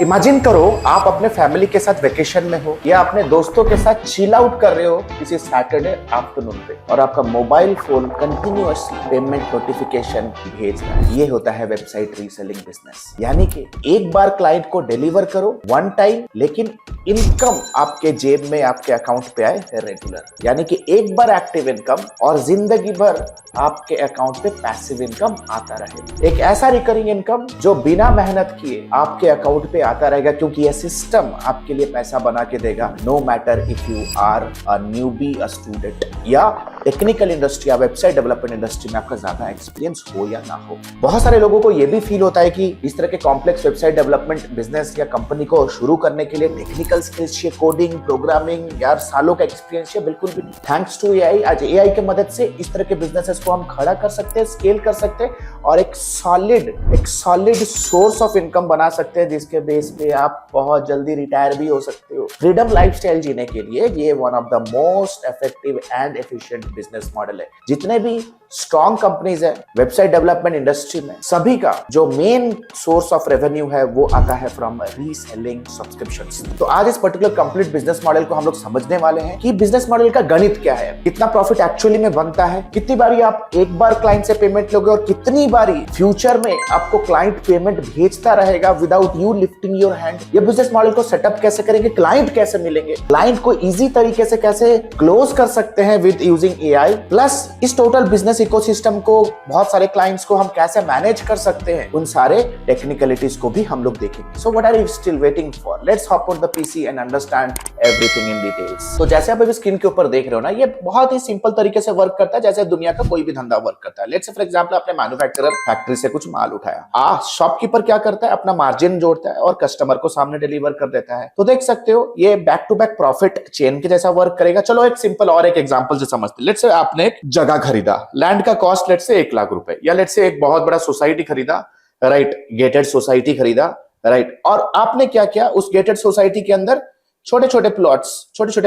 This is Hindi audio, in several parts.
इमेजिन करो आप अपने फैमिली के साथ वेकेशन में हो या अपने दोस्तों के साथ चिल आउट कर रहे हो किसी सैटरडे आफ्टरनून पे और आपका mobile phone continuously payment notification भेज रहा है। ये होता है वेबसाइट रीसेलिंग बिजनेस। यानी कि एक बार क्लाइंट को डिलीवर करो वन टाइम, लेकिन इनकम आपके जेब में आपके अकाउंट पे आए रेगुलर। यानी कि एक बार एक्टिव इनकम और जिंदगी भर आपके अकाउंट पे पैसिव इनकम आता रहे। एक ऐसा रिकरिंग इनकम जो बिना मेहनत किए आपके अकाउंट पे आता रहेगा, क्योंकि यह सिस्टम आपके लिए पैसा बना के देगा। No matter if you are a newbie, a student या टेक्निकल इंडस्ट्री या वेबसाइट डेवलपमेंट इंडस्ट्री में आपका ज्यादा एक्सपीरियंस हो या ना हो। बहुत सारे लोगों को यह भी फील होता है कि इस तरह के कॉम्प्लेक्स वेबसाइट डेवलपमेंट बिजनेस या कंपनी को शुरू करने के लिए टेक्निकल स्किल्स चाहिए, कोडिंग, प्रोग्रामिंग, यार सालों का एक्सपीरियंस चाहिए। बिल्कुल भी नहीं। थैंक्स टू एआई, आज एआई की मदद से इस तरह के बिजनेसेस को हम खड़ा कर सकते हैं, स्केल कर सकते हैं और एक सॉलिड सोर्स ऑफ इनकम बना सकते हैं, जिसके बेस पे आप बहुत जल्दी रिटायर भी हो सकते हो। फ्रीडम लाइफस्टाइल जीने के लिए ये one of the most effective and efficient business model है। जितने भी स्ट्रॉन्ग कंपनीज है वेबसाइट डेवलपमेंट इंडस्ट्री में, सभी का जो मेन सोर्स ऑफ रेवेन्यू है वो आता है फ्रॉम रीसेलिंग सब्सक्रिप्शंस। तो आज इस पर्टिकुलर कंप्लीट बिजनेस मॉडल को हम लोग समझने वाले हैं कि बिजनेस मॉडल का गणित क्या है, कितना प्रॉफिट एक्चुअली में बनता है, कितनी बारी आप एक बार क्लाइंट से पेमेंट लोगे और कितनी बारी फ्यूचर में आपको क्लाइंट पेमेंट भेजता रहेगा without you lifting your hand. ये बिजनेस मॉडल को सेटअप कैसे करेंगे, क्लाइंट कैसे मिलेंगे, क्लाइंट को इजी तरीके से कैसे क्लोज कर सकते हैं विद यूजिंग एआई, प्लस इस टोटल बिजनेस इकोसिस्टम को, बहुत सारे क्लाइंट्स को हम कैसे मैनेज कर सकते हैं, उन सारे टेक्निकलिटीज को भी हम लोग देखेंगे। So what are you still waiting for? Let's hop on the PC and understand everything in details. तो जैसे आप अभी स्क्रीन के ऊपर देख रहे हो ना, ये बहुत ही सिंपल तरीके से वर्क करता है जैसे दुनिया का कोई भी धंधा वर्क करता है। लेट्स से फॉर एग्जांपल आपने मैन्युफैक्चरर फैक्ट्री से कुछ माल उठाया, शॉपकीपर क्या करता है, अपना मार्जिन जोड़ता है और कस्टमर को सामने डिलीवर कर देता है। तो देख सकते हो ये back to back profit chain के जैसा वर्क करेगा। चलो एक सिंपल और एक एग्जांपल से समझते हैं। लेट्स से आपने एक जगह खरीदा, लैंड का कॉस्ट लेट्स से 1 लाख रुपए, या लेट्स से एक बहुत बड़ा सोसाइटी खरीदा, राइट, गेटेड सोसाइटी खरीदा, राइट, और आपने क्या किया, उस गेटेड सोसाइटी के अंदर छोटे छोटे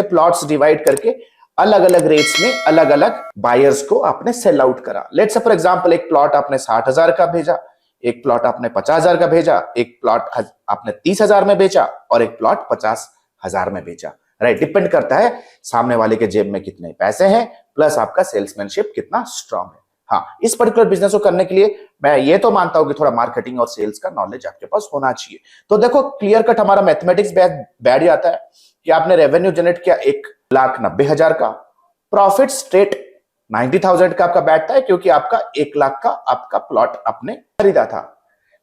प्लॉट्स डिवाइड करके अलग अलग रेट्स में अलग अलग बायर्स को आपने सेल आउट करा। लेट्स से फॉर एग्जांपल एक प्लॉट आपने 60,000 का भेजा, एक प्लॉट आपने 50,000 का भेजा, एक प्लॉट आपने 30,000 में बेचा और एक प्लॉट 50,000 में बेचा, राइट। डिपेंड करता है सामने वाले के जेब में कितने पैसे हैं, प्लस आपका सेल्समैनशिप कितना स्ट्रांग है। हाँ, इस पर्टिकुलर बिजनेस को करने के लिए मैं ये तो मानता हूं कि थोड़ा मार्केटिंग और सेल्स का नॉलेज आपके पास होना चाहिए। तो देखो क्लियर कट हमारा मैथमेटिक्स बैठ जाता है कि आपने रेवेन्यू जनरेट किया 1,90,000 का, प्रॉफिट स्ट्रेट 90,000 का आपका बैठता है, क्योंकि आपका 1 लाख का आपका प्लॉट आपने खरीदा था।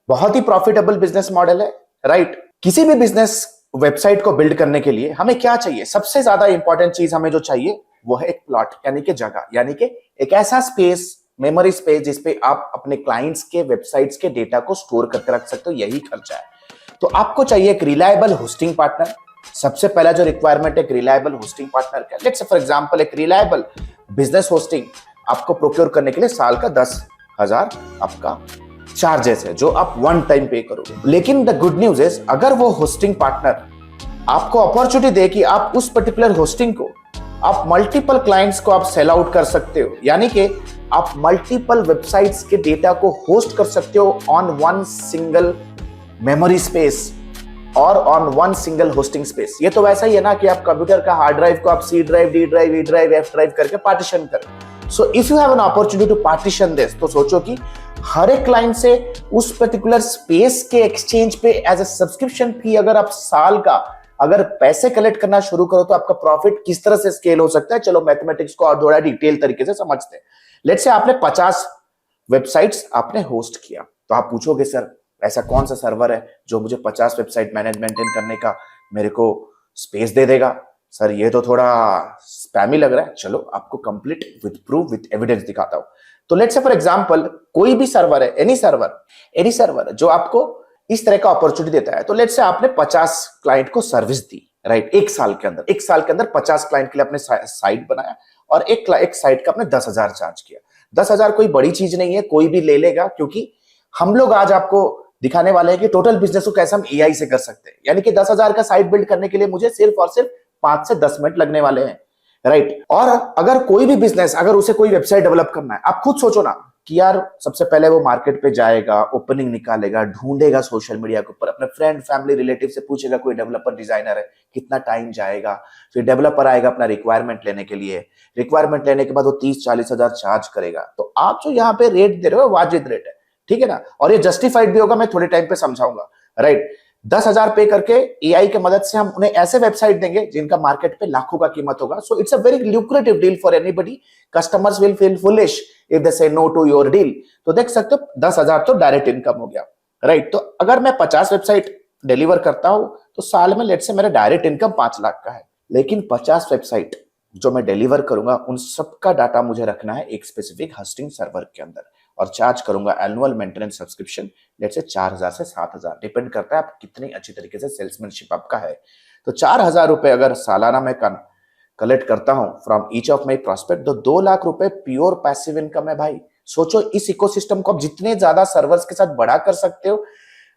बहुत ही प्रॉफिटेबल बिजनेस मॉडल है, राइट। किसी भी बिजनेस वेबसाइट को बिल्ड करने के लिए हमें क्या चाहिए, सबसे ज्यादा इंपॉर्टेंट चीज हमें जो चाहिए वो है एक प्लॉट, यानी कि जगह, यानी कि एक ऐसा स्पेस, मेमोरी स्पेस, जिसपे आप अपने क्लाइंट्स के वेबसाइट्स के डेटा को स्टोर करके रख सकते हो। यही खर्चा है। तो आपको चाहिए एक रिलायबल होस्टिंग पार्टनर। सबसे पहला जो रिक्वायरमेंट है एक रिलायबल होस्टिंग पार्टनर का। लेट्स से फॉर एग्जांपल एक रिलायबल बिजनेस होस्टिंग आपको प्रोक्योर करने के लिए साल का 10,000 आपका चार्जेस है, जो आप वन टाइम पे करोगे। लेकिन द गुड न्यूज इज, अगर वो होस्टिंग पार्टनर आपको अपॉर्चुनिटी दे कि आप उस पर्टिकुलर होस्टिंग को आप मल्टीपल क्लाइंट्स को आप सेल आउट कर सकते हो, यानी कि आप मल्टीपल वेबसाइट्स के डेटा को होस्ट कर सकते हो on one single memory space और on one single hosting space. ये तो वैसा ही है ना कि आप कंप्यूटर का हार्ड ड्राइव को आप C drive, D drive, E drive, F drive करके पार्टीशन करें। So if you have an opportunity to partition this, तो सोचो कि हर एक क्लाइंट से उस पर्टिकुलर स्पेस के एक्सचेंज पे एज ए सब्सक्रिप्शन फी अगर आप साल का अगर पैसे कलेक्ट करना शुरू करो, तो आपका प्रॉफिट किस तरह से स्केल हो सकता है। चलो मैथमेटिक्स को और थोड़ा डिटेल तरीके से समझते हैं। लेट्स से आपने 50 वेबसाइट्स आपने होस्ट किया, तो आप पूछोगे सर ऐसा कौन सा सर्वर है जो मुझे 50 वेबसाइट मैनेज मेंटेन करने का मेरे को स्पेस दे देगा? सर ये तो थोड़ा स्पैमी लग रहा है। चलो आपको complete with proof with evidence दिखाता हूं। तो लेट्स से फॉर एग्जांपल कोई भी सर्वर है, एनी सर्वर जो आपको इस तरह का अपॉर्चुनिटी देता है। तो लेट्स से आपने 50 क्लाइंट को सर्विस दी, राइट, एक साल के अंदर 50 क्लाइंट के लिए आपने साइट बनाया और एक साइट का आपने 10,000 चार्ज किया। 10,000 कोई बड़ी चीज नहीं है, कोई भी ले लेगा, क्योंकि हम लोग आज आपको दिखाने वाले हैं कि टोटल बिजनेस को कैसे हम एआई से कर सकते हैं। यानी कि 10,000 का साइट बिल्ड करने के लिए मुझे सिर्फ और सिर्फ 5 से 10 मिनट लगने वाले हैं, राइट। और अगर कोई भी बिजनेस, अगर उसे कोई वेबसाइट डेवलप करना है, आप खुद सोचो ना, कि यार सबसे पहले वो मार्केट पे जाएगा, ओपनिंग निकालेगा, ढूंढेगा सोशल मीडिया के ऊपर, अपने फ्रेंड फैमिली रिलेटिव से पूछेगा कोई डेवलपर डिजाइनर है, कितना टाइम जाएगा। फिर डेवलपर आएगा अपना रिक्वायरमेंट लेने के लिए, रिक्वायरमेंट लेने के बाद वो 30-40 हजार चार्ज करेगा। तो आप जो यहाँ पे रेट दे रहे हो वाजिब रेट है, ठीक है ना, और ये जस्टिफाइड भी होगा, मैं थोड़े टाइम पे समझाऊंगा, राइट। 10,000 पे करके एआई के मदद से हम उन्हें ऐसे वेबसाइट देंगे जिनका मार्केट पे लाखों का कीमत होगा। So it's a very lucrative deal for anybody. Customers will feel foolish if they से नो टू योर डील। तो देख सकते हो 10,000 तो डायरेक्ट इनकम हो गया, राइट। तो अगर मैं 50 वेबसाइट डिलीवर करता हूं तो साल में लेट से मेरा डायरेक्ट इनकम 5 लाख का है। लेकिन 50 वेबसाइट जो मैं डिलीवर करूंगा उन सबका डाटा मुझे रखना है एक स्पेसिफिक होस्टिंग सर्वर के अंदर, और चार्ज करूंगा एनुअल मेंटेनेंस सब्सक्रिप्शन लेट से 4,000 से 7,000, डिपेंड करता है आप कितनी अच्छी तरीके से सेल्समैनशिप आपका है। तो 4,000 रुपए अगर सालाना मैं कलेक्ट करता हूं from each of my prospect, तो 2 लाख रुपए प्योर पैसिव इनकम है भाई। सोचो इस इकोसिस्टम को आप जितने ज्यादा सर्वर्स के साथ बड़ा कर सकते हो,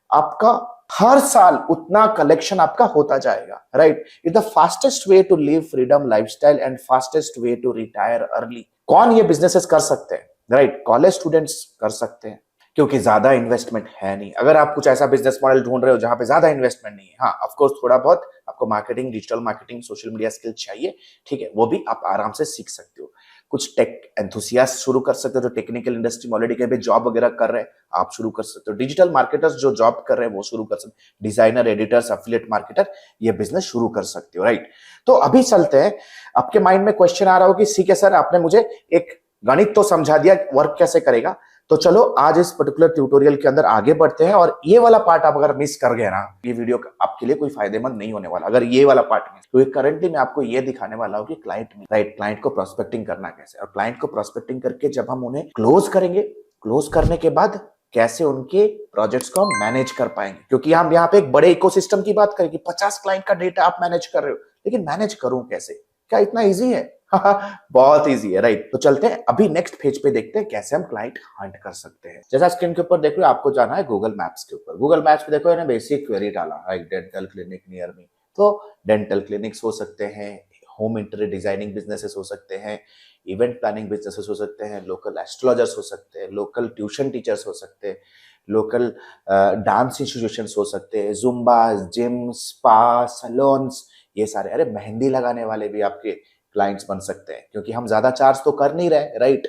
आपका हर साल उतना कलेक्शन आपका होता जाएगा, right. It's the fastest way to live freedom lifestyle and fastest way to retire early. कौन ये बिजनेसेस कर सकते हैं, राइट। कॉलेज स्टूडेंट्स कर सकते हैं क्योंकि ज्यादा इन्वेस्टमेंट है नहीं। अगर आप कुछ ऐसा बिजनेस मॉडल ढूंढ रहे हो जहां पे ज्यादा इन्वेस्टमेंट नहीं है, हाँ ऑफ कोर्स थोड़ा बहुत आपको marketing, digital marketing, social media skill चाहिए, ठीक है, वो भी आप आराम से सीख सकते हो। कुछ टेक एंथुसियास्ट शुरू कर सकते हो जो टेक्निकल इंडस्ट्री में ऑलरेडी कहीं पे जॉब वगैरह कर रहे हैं, आप शुरू कर सकते हो। डिजिटल मार्केटर्स जो जॉब कर रहे हैं वो शुरू कर सकते हो। डिजाइनर, एडिटर्स, एफिलिएट मार्केटर, ये बिजनेस शुरू कर सकते हो, राइट। तो अभी चलते हैं, आपके माइंड में क्वेश्चन आ रहा हो कि ठीक है सर, आपने मुझे एक गणित तो समझा दिया, वर्क कैसे करेगा। तो चलो आज इस पर्टिकुलर ट्यूटोरियल के अंदर आगे बढ़ते हैं। और ये वाला पार्ट आप अगर मिस कर गए ना, ये वीडियो आपके लिए कोई फायदेमंद नहीं होने वाला अगर ये वाला पार्ट मिस। तो करंटली मैं आपको ये दिखाने वाला हूँ कि क्लाइंट को प्रोस्पेक्टिंग करना कैसे, और क्लाइंट को प्रोस्पेक्टिंग करके जब हम उन्हें क्लोज करेंगे, क्लोज करने के बाद कैसे उनके प्रोजेक्ट्स को हम मैनेज कर पाएंगे। क्योंकि हम यहाँ पे एक बड़े इकोसिस्टम की बात करें कि 50 क्लाइंट का डेटा आप मैनेज कर रहे हो, लेकिन मैनेज करूं कैसे, क्या इतना इजी है? बहुत इजी है, राइट। तो चलते हैं अभी नेक्स्ट पेज पे, देखते हैं कैसे हम क्लाइंट हंट कर सकते हैं। जैसा स्क्रीन के ऊपर देख रहे हो, आपको जाना है गूगल मैप्स के ऊपर। गूगल मैप्स पे देखो इन्हें बेसिक क्वेरी डाला, right, dental clinic near me. तो डेंटल क्लिनिक्स हो सकते हैं, होम इंटीरियर डिजाइनिंग बिजनेसेस हो सकते हैं, इवेंट प्लानिंग बिजनेसेस हो सकते हैं, लोकल एस्ट्रोलॉजर्स हो सकते हैं, लोकल ट्यूशन टीचर्स हो सकते हैं, लोकल डांस इंस्टीट्यूशंस हो सकते हैं, जुम्बा, जिम, स्पा, सैलून्स, ये सारे। अरे मेहंदी लगाने वाले भी आपके क्लाइंट्स बन सकते हैं, क्योंकि हम ज्यादा चार्ज तो कर नहीं रहे, राइट।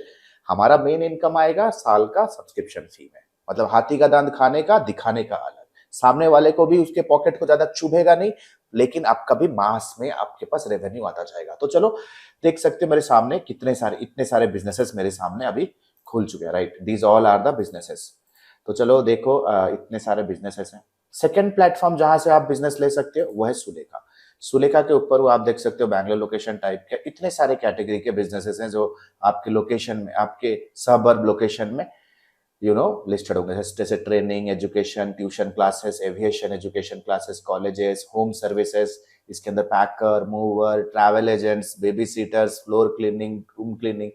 हमारा मेन इनकम आएगा साल का सब्सक्रिप्शन फी में, मतलब हाथी का दांत खाने का, दिखाने का अलग। सामने वाले को भी उसके पॉकेट को ज्यादा चुभेगा नहीं, लेकिन आपका भी मास में आपके पास रेवेन्यू आता जाएगा। तो चलो देख सकते हो मेरे सामने इतने सारे बिजनेसेस मेरे सामने अभी खुल चुके हैं, right. These all are the businesses. तो चलो देखो इतने सारे बिजनेसेस हैं। सेकेंड प्लेटफॉर्म जहां से आप बिजनेस ले सकते हो वो है सुलेखा। सुलेखा के ऊपर वो आप देख सकते हो बैंगलोर लोकेशन टाइप के इतने सारे कैटेगरी के बिजनेसेस हैं जो आपके लोकेशन में, आपके सबर्ब लोकेशन में लिस्टेड होंगे, जैसे training, education, tuition classes, aviation education classes, colleges, home services, इसके अंदर packer, mover, travel agents, baby sitters, floor cleaning, room cleaning,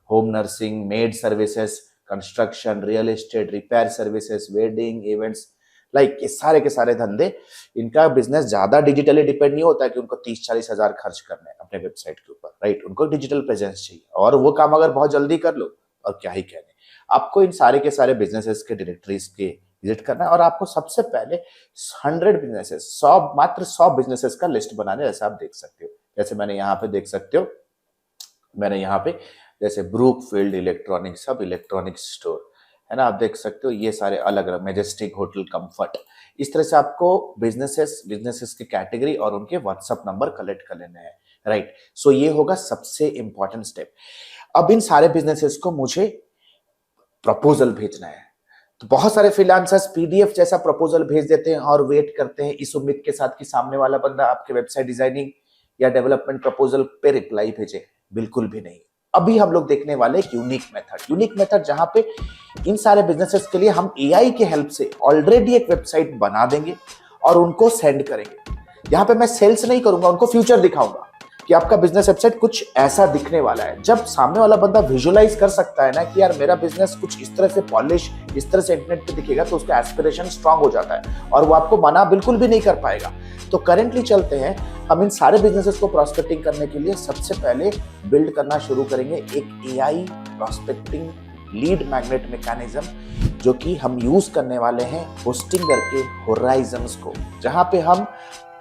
home nursing, maid services, construction, real estate, repair services, wedding events, like ये सारे के सारे धंधे। इनका बिजनेस ज्यादा डिजिटली डिपेंड नहीं होता है कि उनको 30-40 हजार खर्च करने हैं अपने वेबसाइट के ऊपर, राइट। उनको डिजिटल प्रेजेंस चाहिए, और वो काम अगर बहुत जल्दी कर लो और क्या ही कहने। आपको इन सारे के सारे बिजनेसेस के डायरेक्टरीज के विजिट करना है, और आपको सबसे पहले 100 बिजनेसेस, मात्र 100 बिजनेसेस का लिस्ट बनाने, जैसे आप देख सकते हो। जैसे मैंने यहाँ पे देख सकते हो, मैंने यहाँ पे जैसे ब्रूकफील्ड इलेक्ट्रॉनिक, सब इलेक्ट्रॉनिक स्टोर है ना, आप देख सकते हो। ये सारे अलग अलग, मैजेस्टिक होटल, कंफर्ट, इस तरह से आपको बिजनेसेस की कैटेगरी और उनके व्हाट्सएप नंबर कलेक्ट कर लेने हैं, राइट। सो ये होगा सबसे इंपॉर्टेंट स्टेप। अब इन सारे बिजनेसेस को मुझे प्रपोजल भेजना है। तो बहुत सारे फ्रीलांसर्स पीडीएफ जैसा प्रपोजल भेज देते हैं और वेट करते हैं इस उम्मीद के साथ कि सामने वाला बंदा आपके वेबसाइट डिजाइनिंग या डेवलपमेंट प्रपोजल पे रिप्लाई भेजे। बिल्कुल भी नहीं। अभी हम लोग देखने वाले एक यूनिक मेथड जहां पे इन सारे बिजनेसेस के लिए हम एआई के हेल्प से ऑलरेडी एक वेबसाइट बना देंगे और उनको सेंड करेंगे। यहाँ पे मैं सेल्स नहीं करूंगा, उनको फ्यूचर दिखाऊंगा कि आपका बिजनेस वेबसाइट कुछ ऐसा दिखने वाला है। जब सामने वाला बंदा विजुअलाइज कर सकता है ना कि यार मेरा बिजनेस कुछ इस तरह से पॉलिश, इस तरह से इंटरनेट पे दिखेगा, तो उसका एस्पिरेशन स्ट्रांग हो जाता है और वो आपको मना बिल्कुल भी नहीं कर पाएगा। तो करेंटली चलते हैं, हम इन सारे बिजनेसेस को प्रोस्पेक्टिंग करने के लिए सबसे पहले बिल्ड करना शुरू करेंगे एक AI prospecting lead magnet mechanism जो कि हम यूज करने वाले हैं होस्टिंगर के होराइजन्स को, जहां पे हम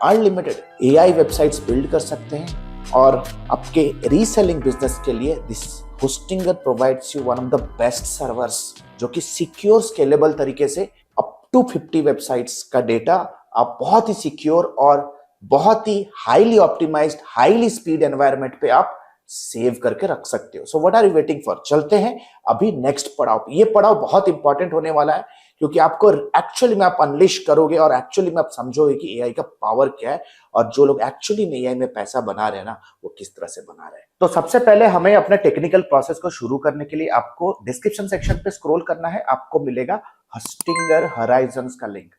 अनलिमिटेड एआई वेबसाइट्स बिल्ड कर सकते हैं और आपके रीसेलिंग बिजनेस के लिए this Hostinger provides you one of the best servers जो कि सिक्योर स्केलेबल तरीके से अप टू 50 वेबसाइट्स का डेटा आप बहुत ही सिक्योर और बहुत ही highly optimised highly speed environment पे आप सेव करके रख सकते हो। So what are you waiting for? चलते हैं अभी नेक्स्ट पड़ाव। ये पड़ाव बहुत इंपॉर्टेंट होने वाला है क्योंकि आपको एक्चुअली में आप अनलिश करोगे और एक्चुअली में आप समझोगे कि एआई का पावर क्या है और जो लोग एक्चुअली में एआई में पैसा बना रहे हैं ना वो किस तरह से बना रहे हैं। तो सबसे पहले हमें अपने टेक्निकल प्रोसेस को शुरू करने के लिए आपको डिस्क्रिप्शन सेक्शन पे स्क्रॉल करना है। आपको मिलेगा होस्टिंगर होराइजन्स का लिंक।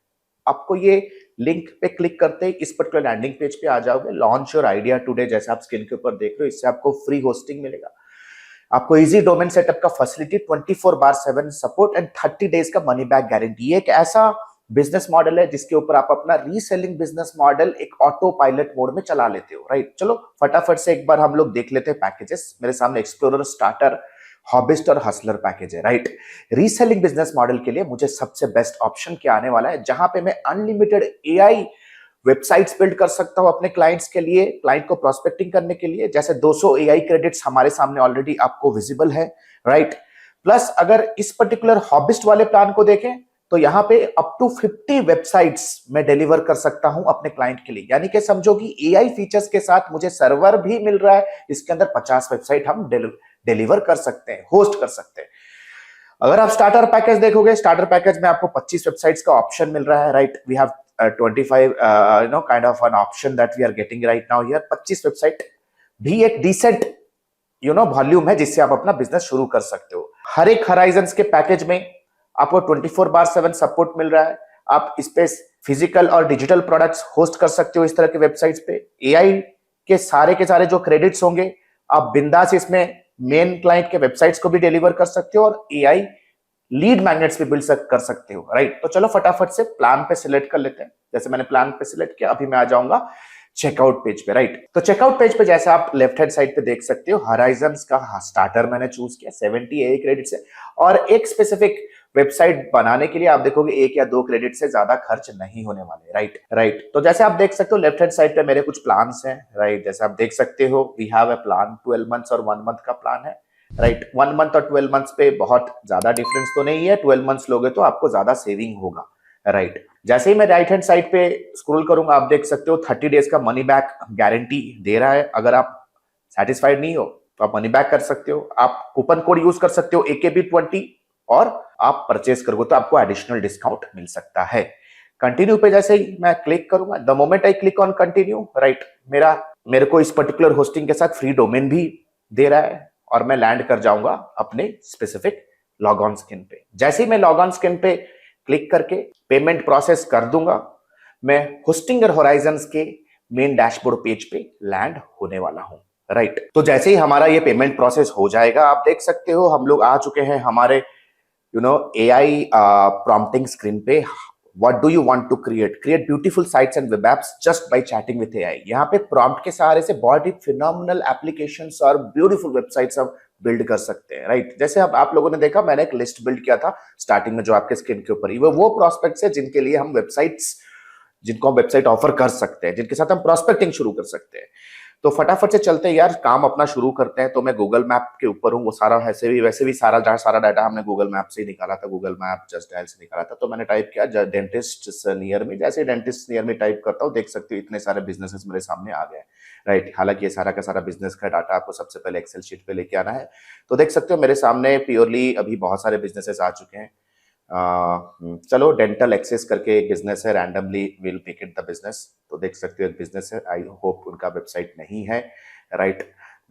आपको ये लिंक पे क्लिक करते ही इस पर्टिकुलर लैंडिंग पेज पे आ जाओगे। लॉन्च योर आइडिया टुडे जैसे आप स्क्रीन के ऊपर देख रहे हो, इससे आपको फ्री होस्टिंग मिलेगा, आपको इजी डोमेन सेटअप का फैसिलिटी, 24/7 सपोर्ट एंड 30 डेज का मनी बैक गारंटी। ये एक ऐसा बिजनेस मॉडल है जिसके ऊपर आप अपना रीसेलिंग बिजनेस मॉडल एक ऑटो पायलट मोड में चला लेते हो, राइट। चलो फटाफट से एक बार हम लोग देख लेते हैं पैकेजेस। मेरे सामने एक्सप्लोरर, स्टार्टर, हॉबिस्ट और हसलर पैकेज है, राइट। रीसेलिंग बिजनेस मॉडल के लिए मुझे सबसे बेस्ट ऑप्शन क्या आने वाला है, जहां पे मैं अनलिमिटेड एआई वेबसाइट्स बिल्ड कर सकता हूं अपने क्लाइंट्स के लिए, क्लाइंट को प्रोस्पेक्टिंग करने के लिए। जैसे 200 एआई क्रेडिट्स हमारे सामने ऑलरेडी आपको विजिबल है, राइट। प्लस अगर इस पर्टिकुलर हॉबिस्ट वाले प्लान को देखें तो यहाँ पे अप टू 50 वेबसाइट्स में डिलीवर कर सकता हूं अपने क्लाइंट के लिए। यानी कि समझो कि एआई फीचर्स के साथ मुझे सर्वर भी मिल रहा है, इसके अंदर 50 वेबसाइट हम डिलीवर कर सकते हैं, होस्ट कर सकते हैं। अगर आप स्टार्टर पैकेज देखोगे, स्टार्टर पैकेज में आपको 25 वेबसाइट्स का ऑप्शन मिल रहा है, right. We have 25 kind of an option that we are getting right now here. 25 website भी एक डिसेंट वॉल्यूम है जिससे आप अपना बिजनेस शुरू कर सकते हो। हर एक होराइजन्स के पैकेज में आपको 24/7 सपोर्ट मिल रहा है। आप इस पे फिजिकल और डिजिटल प्रोडक्ट्स होस्ट कर सकते हो इस तरह के वेबसाइट्स पे। एआई के सारे जो क्रेडिट्स होंगे आप बिंदास इसमें मेन क्लाइंट के वेबसाइट्स को भी डिलीवर कर सकते हो और एआई लीड मैग्नेट्स भी बिल्ड कर सकते हो, राइट। तो चलो फटाफट से प्लान पे सिलेक्ट कर लेते हैं। जैसे मैंने प्लान पे सिलेक्ट किया, अभी मैं आ जाऊंगा चेकआउट पेज पे, राइट। तो चेकआउट पेज पे जैसे आप लेफ्ट हैंड साइड पे देख सकते हो, होराइजन्स का स्टार्टर मैंने चूज किया, 70 एआई क्रेडिट्स है और एक स्पेसिफिक वेबसाइट बनाने के लिए आप देखोगे 1 या 2 क्रेडिट से ज्यादा खर्च नहीं होने वाले, राइट। तो जैसे आप देख सकते हो लेफ्ट हैंड साइड पे मेरे कुछ प्लान्स हैं, राइट। जैसे आप देख सकते हो we have a plan 12 months और 1 मंथ का प्लान है, राइट। 1 मंथ और 12 मंथ्स पे बहुत ज्यादा डिफरेंस तो नहीं है, 12 मंथ्स लोगे तो आपको ज्यादा सेविंग होगा, राइट। जैसे ही मैं राइट हैंड साइड पे स्क्रॉल करूंगा आप देख सकते हो 30 डेज का मनी बैक गारंटी दे रहा है। अगर आप सेटिस्फाइड नहीं हो तो आप मनी बैक कर सकते हो। आप कूपन कोड यूज कर सकते हो AKB20 और आप परचेस करोगे तो आपको एडिशनल डिस्काउंट मिल सकता है। कंटिन्यू पे जैसे ही मैं क्लिक करूंगा, the moment I click on continue, right, मेरे को इस पर्टिकुलर होस्टिंग के साथ फ्री डोमेन भी दे रहा है और मैं लैंड कर जाऊंगा अपने स्पेसिफिक लॉग ऑन स्क्रीन पे। जैसे ही मैं लॉग ऑन स्क्रीन पे क्लिक करके पेमेंट प्रोसेस कर दूंगा, मैं होस्टिंगर होराइजन्स के मेन डैशबोर्ड पेज पे लैंड होने वाला हूं, राइट। तो जैसे ही हमारा ये पेमेंट प्रोसेस हो जाएगा आप देख सकते हो हम लोग आ चुके हैं हमारे AI prompting screen पे। What do you want to create? Create beautiful sites and web apps just by chatting with AI। यहाँ पे prompt के सहारे से बहुत ही phenomenal applications और beautiful websites आप बिल्ड कर सकते हैं, राइट। जैसे अब आप लोगों ने देखा मैंने एक लिस्ट बिल्ड किया था स्टार्टिंग में जो आपके स्क्रीन के ऊपर ही, वो प्रोस्पेक्ट्स है जिनके लिए हम जिनको हम वेबसाइट ऑफर कर सकते हैं, जिनके साथ हम प्रोस्पेक्टिंग शुरू कर सकते हैं। तो फटाफट से चलते हैं यार, काम अपना शुरू करते हैं। तो मैं गूगल मैप के ऊपर हूँ, वो सारा वैसे भी सारा डाटा हमने गूगल मैप से ही निकाला था, गूगल मैप जस्ट डायल से निकाला था। तो मैंने टाइप किया डेंटिस्ट नियर में, जैसे डेंटिस्ट नियर में टाइप करता हूँ देख सकते हो इतने सारे बिजनेसेस मेरे सामने आ गए, राइट। हालांकि ये सारा का सारा बिजनेस का डाटा आपको सबसे पहले एक्सेल शीट पे लेके आना है। तो देख सकते हो मेरे सामने प्योरली अभी बहुत सारे बिजनेसेस आ चुके हैं। चलो डेंटल एक्सेस करके एक बिजनेस है, randomly will pick it the business. तो देख सकते हो एक बिजनेस है, आई होप उनका वेबसाइट नहीं है, राइट।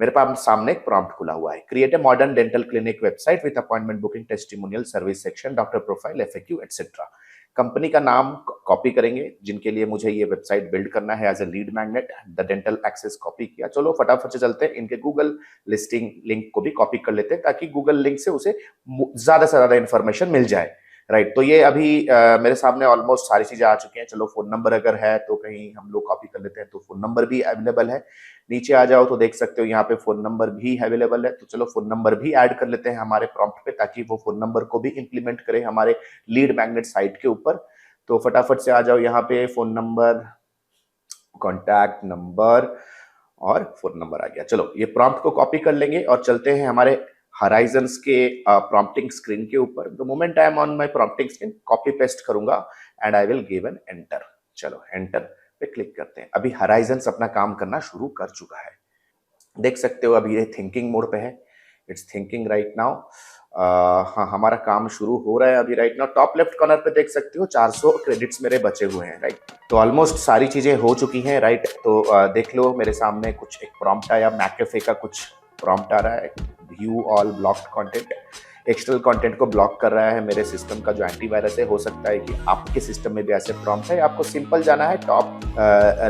मेरे पास सामने एक प्रॉम्प्ट खुला हुआ है, create a modern dental clinic website with appointment booking, testimonial, service section, doctor profile, FAQ etcetera. Company का नाम कॉपी करेंगे जिनके लिए मुझे ये वेबसाइट बिल्ड करना है as a lead magnet. The dental access copy किया। चलो फटाफट से चलते हैं, इनके गूगल लिस्टिंग लिंक को भी कॉपी कर लेते हैं ताकि गूगल लिंक से उसे ज्यादा से ज्यादा इंफॉर्मेशन मिल जाए, राइट। तो ये अभी मेरे सामने ऑलमोस्ट सारी चीजें आ चुकी हैं। चलो फोन नंबर अगर है तो कहीं हम लोग कॉपी कर लेते हैं, तो फोन नंबर भी अवेलेबल है। नीचे आ जाओ तो देख सकते हो यहाँ पे फोन नंबर भी अवेलेबल है। तो चलो फोन नंबर भी ऐड कर लेते हैं हमारे प्रॉम्प्ट पे, ताकि वो फोन नंबर को भी इंप्लीमेंट करे हमारे लीड मैग्नेट साइट के ऊपर। तो फटाफट से आ जाओ यहाँ पे, फोन नंबर, कॉन्टैक्ट नंबर और फोन नंबर आ गया। चलो ये प्रॉम्प्ट को कॉपी कर लेंगे और चलते हैं हमारे हराइजन्स के प्रॉम्प्टिंग स्क्रीन के ऊपर। The moment I am on my prompting screen, copy paste करूंगा and I will give an enter. चलो एंटर पे क्लिक करते हैं। अभी हराइजन्स अपना काम करना शुरू कर चुका है, देख सकते हो। अभी ये थिंकिंग मोड पे है, इट्स थिंकिंग राइट नाउ। हाँ, हमारा काम शुरू हो रहा है अभी right now. Top left corner पे देख सकते हो 400 क्रेडिट्स मेरे बचे हुए हैं, राइट। तो ऑलमोस्ट सारी चीजें हो चुकी हैं, राइट। तो देख लो मेरे सामने कुछ एक प्रॉम्प्ट आया, मैकेफे का कुछ प्रॉम्प्ट आ रहा है, view all blocked content. External content को ब्लॉक कर रहा है मेरे सिस्टम का जो एंटीवायरस है। हो सकता है कि आपके सिस्टम में भी ऐसे प्रॉम्प्ट है। आपको सिंपल जाना है टॉप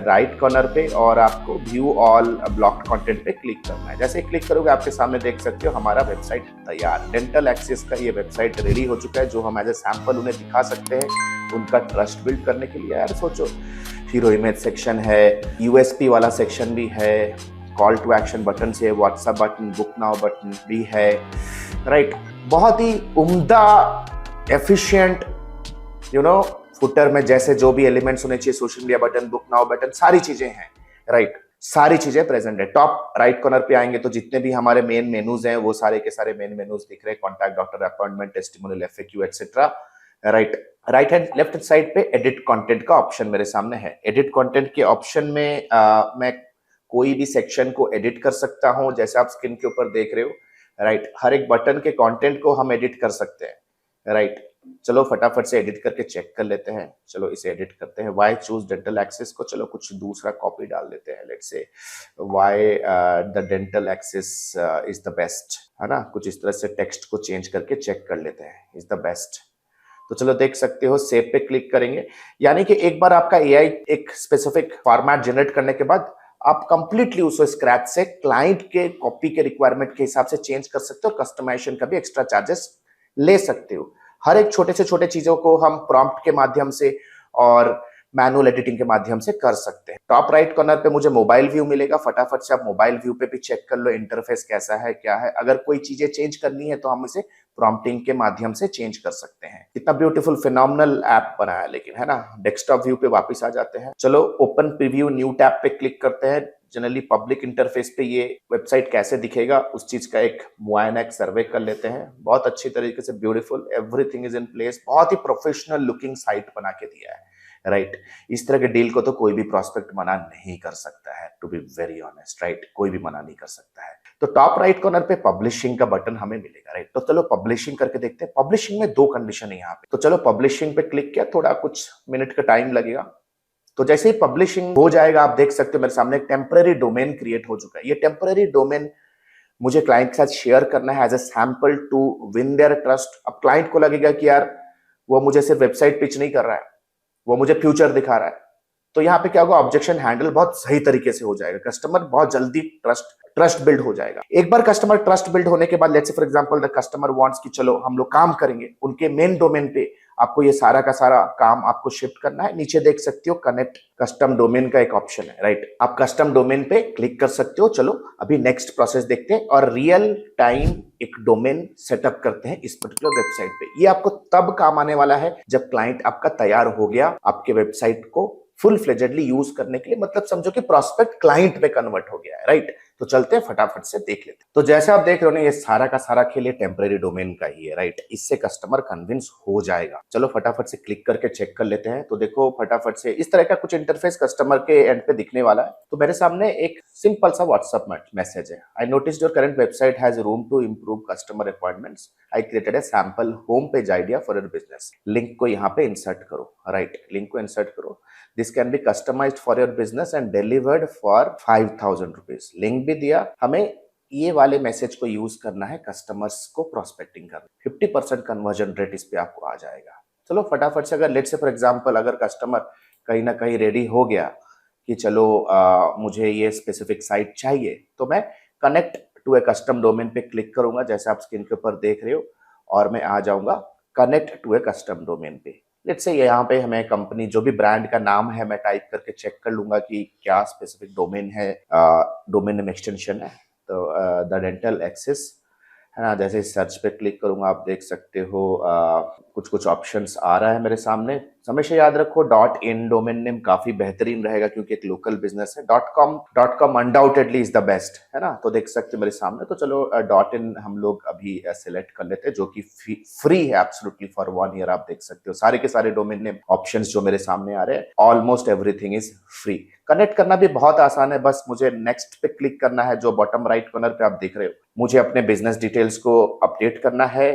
राइट कॉर्नर पे और आपको व्यू ऑल ब्लॉक्ड कंटेंट पे क्लिक करना है। जैसे क्लिक करोगे आपके सामने देख सकते हो हमारा वेबसाइट तैयार। डेंटल एक्सेस का ये वेबसाइट रेडी हो चुका है, जो हम एज ए सैंपल उन्हें दिखा सकते हैं उनका ट्रस्ट बिल्ड करने के लिए। यार सोचो, हीरो इमेज सेक्शन है, यूएसपी वाला सेक्शन भी है, कॉल टू एक्शन बटन से, WhatsApp button, book now button भी है, राइट। बहुत ही उम्दा, एफिशिएंट, यू नो, फुटर में जैसे जो भी एलिमेंट्स होने चाहिए, social media button, book now button, सारी चीजें हैं, राइट। सारी चीजें प्रेजेंट है। टॉप राइट कॉर्नर पे आएंगे तो जितने भी हमारे मेन मेनूज हैं वो सारे के सारे मेन मेनूज दिख रहे हैं। Contact doctor, appointment, testimonial, FAQ etcetera, right. Right hand left side पे एडिट कंटेंट का ऑप्शन मेरे सामने है। एडिट कंटेंट के ऑप्शन में मैं कोई भी सेक्शन को एडिट कर सकता हूं, जैसे आप स्क्रीन के ऊपर देख रहे हो, राइट। हर एक बटन के कंटेंट को हम एडिट कर सकते हैं, राइट। चलो फटाफट से एडिट करके चेक कर लेते हैं। चलो इसे एडिट करते हैं। वाई चूज डेंटल एक्सेस को, चलो कुछ दूसरा कॉपी डाल देते हैं। Let's say why the dental access is the best, है ना। कुछ इस तरह से टेक्स्ट को चेंज करके चेक कर लेते हैं, इज द बेस्ट। तो चलो देख सकते हो, सेव पे क्लिक करेंगे। यानी कि एक बार आपका एआई एक स्पेसिफिक फॉर्मेट जनरेट करने के बाद आप कंप्लीटली उसको स्क्रैच से क्लाइंट के कॉपी के रिक्वायरमेंट के हिसाब से चेंज कर सकते हो। कस्टमाइजेशन का भी एक्स्ट्रा चार्जेस ले सकते हो। हर एक छोटे से छोटे चीजों को हम प्रॉम्प्ट के माध्यम से और मैनुअल एडिटिंग के माध्यम से कर सकते हैं। टॉप राइट कॉर्नर पे मुझे मोबाइल व्यू मिलेगा। फटाफट से आप मोबाइल व्यू पे भी चेक कर लो इंटरफेस कैसा है, क्या है। अगर कोई चीजें चेंज करनी है तो हम इसे प्रॉम्प्टिंग के माध्यम से चेंज कर सकते हैं। कितना ब्यूटीफुल फिनोमिनल ऐप बनाया, लेकिन है ना। डेस्कटॉप व्यू पे वापस आ जाते हैं। चलो ओपन प्रीव्यू न्यू टैब पे क्लिक करते हैं। जनरली पब्लिक इंटरफेस पे ये वेबसाइट कैसे दिखेगा उस चीज का एक मुआयना, एक सर्वे कर लेते हैं। बहुत अच्छी तरीके से, beautiful, everything is in place. बहुत ही प्रोफेशनल लुकिंग साइट बना के दिया है, राइट। इस तरह के डील को तो कोई भी प्रोस्पेक्ट मना नहीं कर सकता है, to be very honest, right. कोई भी मना नहीं कर सकता है। तो टॉप राइट कॉर्नर पे पब्लिशिंग का बटन हमें मिलेगा, राइट। तो चलो पब्लिशिंग करके देखते हैं। पब्लिशिंग में दो कंडीशन है यहाँ पे। तो चलो पब्लिशिंग पे क्लिक किया, थोड़ा कुछ मिनट का टाइम लगेगा। तो जैसे ही पब्लिशिंग हो जाएगा, आप देख सकते हो मेरे सामने एक टेम्पररी डोमेन क्रिएट हो चुका है। ये टेम्पररी डोमेन मुझे क्लाइंट के साथ शेयर करना है as a sample to win their trust. अब क्लाइंट को लगेगा कि यार वो मुझे सिर्फ वेबसाइट पिच नहीं कर रहा है, वो मुझे फ्यूचर दिखा रहा है। तो यहाँ पे क्या होगा, ऑब्जेक्शन हैंडल बहुत सही तरीके से हो जाएगा। कस्टमर बहुत जल्दी ट्रस्ट बिल्ड हो जाएगा। एक बार कस्टमर ट्रस्ट बिल्ड होने के बाद, let's say for example the customer wants कि चलो हम लोग काम करेंगे उनके मेन डोमेन पे, आपको ये सारा का सारा काम आपको शिफ्ट करना है। नीचे देख सकते हो कनेक्ट कस्टम डोमेन का एक ऑप्शन है, राइट। आप कस्टम डोमेन पे क्लिक कर सकते हो। चलो अभी नेक्स्ट प्रोसेस देखते हैं और रियल टाइम एक डोमेन सेटअप करते हैं इस पर्टिकुलर वेबसाइट पे। ये आपको तब काम आने वाला है जब क्लाइंट आपका तैयार हो गया आपके वेबसाइट को फुल फ्लेजेडली यूज करने के लिए। मतलब समझो कि प्रोस्पेक्ट क्लाइंट पे कन्वर्ट हो गया है, राइट। तो चलते हैं फटाफट से देख लेते हैं। तो जैसे आप देख रहे हो ना, ये सारा का सारा खेल टेम्पररी डोमेन का ही है, राइट। इससे कस्टमर कन्विंस हो जाएगा। चलो फटाफट से क्लिक करके चेक कर लेते हैं। तो देखो फटाफट से इस तरह का कुछ इंटरफेस कस्टमर के एंड पे दिखने वाला है। तो मेरे सामने एक सिंपल सा व्हाट्सएप मैसेज है। I notice your current website has room to improve customer appointments. I created a sample home page idea for your business. Link को यहाँ पे इंसर्ट करो, राइट। लिंक को इंसर्ट करो। This can be customised for your business and delivered for 5,000 rupees. Link भी दिया। हमें ये वाले मैसेज को यूज करना है कस्टमर्स को प्रोस्पेक्टिंग करना। 50% कन्वर्जन रेट इस पे आपको आ जाएगा। चलो फटाफट से, अगर लेट्स से फॉर एग्जांपल अगर कस्टमर कहीं ना कहीं रेडी हो गया कि चलो मुझे ये स्पेसिफिक साइट चाहिए, तो मैं connect to a custom domain पे क्लिक करूंगा, जैसे आप स्क्रीन के ऊपर देख रहे हो, और मैं आ जाऊंगा connect to a custom domain पे। लेट्स से यहाँ पे हमें कंपनी जो भी ब्रांड का नाम है मैं टाइप करके चेक कर लूंगा कि क्या स्पेसिफिक डोमेन है, डोमेन नेम एक्सटेंशन है। तो द डेंटल एक्सेस है ना, जैसे सर्च पे क्लिक करूंगा आप देख सकते हो कुछ कुछ ऑप्शंस आ रहा है मेरे सामने। हमेशा याद रखो .in डोमेन नेम काफी बेहतरीन रहेगा क्योंकि एक लोकल बिजनेस है। .com undoubtedly is the best, है ना। तो देख सकते हो मेरे सामने। तो चलो .in हम लोग अभी सिलेक्ट कर लेते हैं जो कि फ्री है एब्सोल्युटली फॉर 1 ईयर। आप देख सकते हो सारे के सारे डोमेन नेम ऑप्शंस जो मेरे सामने आ रहे हैं, almost everything is free. Connect करना भी बहुत आसान है, बस मुझे नेक्स्ट पे क्लिक करना है जो बॉटम राइट कॉर्नर पे आप देख रहे हो। मुझे अपने बिजनेस डिटेल्स को अपडेट करना है,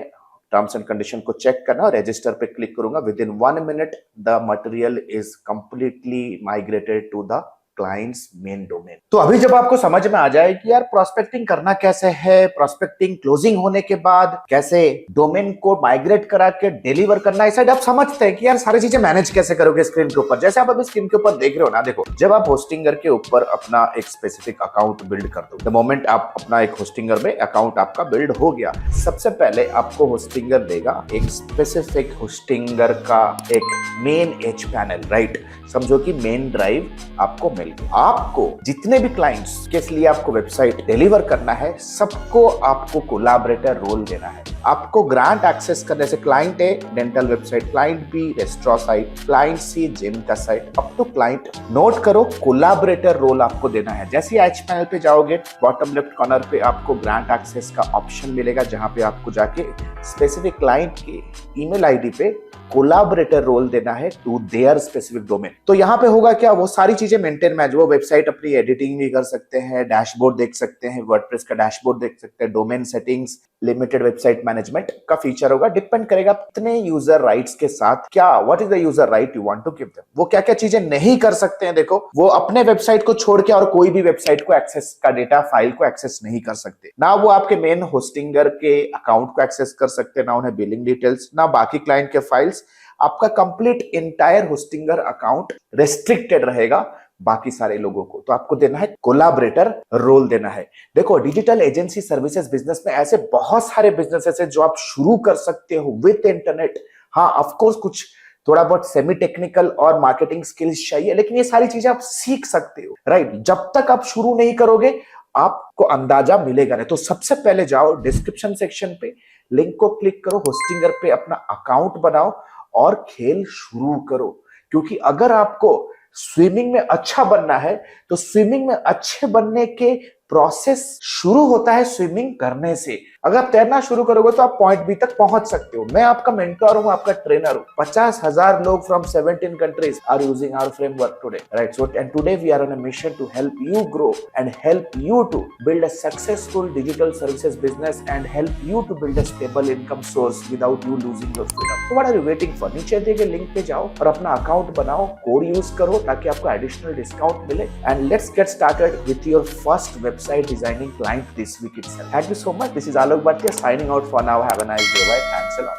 टर्म्स एंड कंडीशन को चेक करना और रजिस्टर पे क्लिक करूंगा। With in 1 minute the material is completely migrated to the clients main domain. तो अभी जब आपको समझ में आ जाए कि यार प्रोस्पेक्टिंग करना कैसे है, प्रोस्पेक्टिंग क्लोजिंग होने के बाद कैसे डोमेन को माइग्रेट करा के डिलीवर करना है, शायद आप समझते हैं कि यार सारी चीजें मैनेज कैसे करोगे स्क्रीन के ऊपर। जैसे आप अभी स्क्रीन के ऊपर देख रहे हो ना, देखो जब आप होस्टिंगर के ऊपर अपना एक स्पेसिफिक अकाउंट बिल्ड कर दो, द मोमेंट आप अपना एक होस्टिंगर में अकाउंट आपका बिल्ड हो गया, सबसे पहले आपको होस्टिंगर देगा एक स्पेसिफिक होस्टिंगर का एक मेन एज पैनल, राइट। समझो कि मेन ड्राइव आपको मिल गया। आपको जितने भी क्लाइंट्स के लिए आपको वेबसाइट डिलीवर करना है, सबको आपको कोलैबोरेटर रोल देना है। आपको ग्रांट एक्सेस करने से client A dental website, client B restaurant site, client C gym का site, up to client. Note करो कोलैबोरेटर रोल आपको देना है। जैसे ही एच पैनल पे जाओगे, बॉटम लेफ्ट कॉर्नर पे आपको ग्रांट एक्सेस का ऑप्शन मिलेगा जहां पे आपको जाके स्पेसिफिक क्लाइंट के ईमेल आईडी पे कोलैबोरेटर रोल देना है टू देयर स्पेसिफिक डोमेन। तो यहाँ पे होगा क्या, वो सारी चीजें मेंटेन में, वो वेबसाइट अपनी एडिटिंग भी कर सकते हैं, डैशबोर्ड देख सकते हैं, वर्डप्रेस का डैशबोर्ड देख सकते हैं, domain settings, limited website management का फीचर होगा। डिपेंड करेगा कितने यूजर राइट्स के साथ क्या, what is the user right you want to give them. वो क्या क्या चीजें नहीं कर सकते हैं, देखो वो अपने वेबसाइट को छोड़ के और कोई भी वेबसाइट को एक्सेस का डेटा फाइल को एक्सेस नहीं कर सकते। ना वो आपके मेन होस्टिंगर के अकाउंट को एक्सेस कर सकते, ना उन्हें बिलिंग डिटेल्स, ना बाकी क्लाइंट के फाइल्स। आपका complete entire Hostinger account restricted रहेगा बाकी सारे लोगों को। तो आपको देना है कोलैबोरेटर रोल देना है। देखो डिजिटल एजेंसी सर्विसेज बिजनेस में ऐसे बहुत सारे बिजनेसेस है जो आप शुरू कर सकते हो विद इंटरनेट। हाँ ऑफ कोर्स कुछ थोड़ा बहुत सेमी टेक्निकल और मार्केटिंग स्किल्स चाहिए, लेकिन ये सारी चीजें आप सीख सकते हो, राइट। जब तक आप शुरू नहीं करोगे आपको अंदाजा मिलेगा नहीं। तो सबसे पहले जाओ डिस्क्रिप्शन सेक्शन पे, लिंक को क्लिक करो, होस्टिंगर पे अपना अकाउंट बनाओ और खेल शुरू करो। क्योंकि अगर आपको स्विमिंग में अच्छा बनना है तो स्विमिंग में अच्छे बनने के प्रोसेस शुरू होता है स्विमिंग करने से। अगर आप तैरना शुरू करोगे तो आप पॉइंट बी तक पहुंच सकते हो। मैं आपका मेंटर हूं, आपका ट्रेनर हूं। 50,000 लोग from 17 countries are using our framework today, right. So and today we are on a mission to help you grow and help you to build a successful digital services business and help you to build a stable income source without you losing your freedom. तो what are you waiting for? नीचे दिए गए लिंक पे जाओ और अपना अकाउंट बनाओ, कोड यूज करो ताकि आपको एडिशनल डिस्काउंट मिले। And let's get started with your first website designing client this week itself. Thank you so much. This is Alok Bhatia signing out for now. Have a nice day. Bye. Thanks a lot.